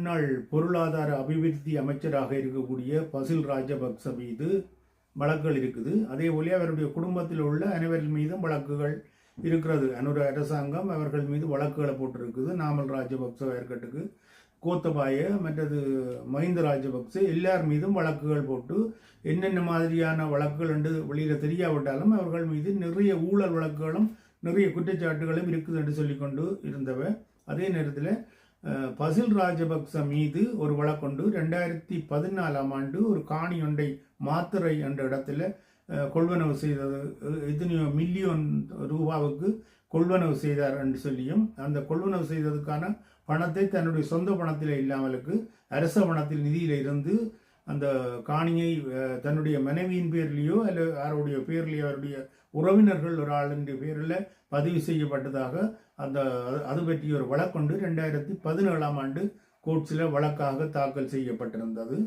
முன்னாள் பொருளாதார அபிவிருத்தி அமைச்சராக இருக்கக்கூடிய பசில் ராஜபக்ச மீது வழக்குகள் இருக்குது. அதே போல அவருடைய குடும்பத்தில் உள்ள அனைவரின் மீதும் வழக்குகள் இருக்கிறது. அனுர அரசாங்கம் அவர்கள் மீது வழக்குகளை போட்டிருக்குது. நாமல் ராஜபக்ச இருக்கட்டுக்கு, கோத்தபாய, மற்றது மஹிந்த ராஜபக்ச எல்லார் மீதும் வழக்குகள் போட்டு என்னென்ன மாதிரியான வழக்குகள் என்று வெளியில் தெரியாவிட்டாலும் அவர்கள் மீது நிறைய ஊழல் வழக்குகளும் நிறைய குற்றச்சாட்டுகளும் இருக்குது என்று சொல்லிக்கொண்டு இருந்தவ. அதே நேரத்தில் பசில் ராஜபக்ச மீது ஒரு வழக்கொண்டு 2014 ஆண்டு ஒரு காணி ஒன்றை மாத்திரை என்ற இடத்துல கொள்வனவு செய்தது, எத்தனையோ மில்லியன் ரூபாவுக்கு கொள்வனவு செய்தார் என்று சொல்லியும் அந்த கொள்வனவு செய்ததுக்கான பணத்தை தன்னுடைய சொந்த பணத்தில் இல்லாமலுக்கு அரச பணத்தில் நிதியில இருந்து அந்த காணியை தன்னுடைய மனைவியின் பேர்லேயோ அல்ல யாருடைய பேர்லேயோ அவருடைய உறவினர்கள் ஒரு ஆளுடைய பேரில் பதிவு செய்யப்பட்டதாக அது பற்றிய ஒரு வழக்கொண்டு 2017 ஆண்டு கோர்ட்ஸில் வழக்காக தாக்கல் செய்யப்பட்டிருந்தது.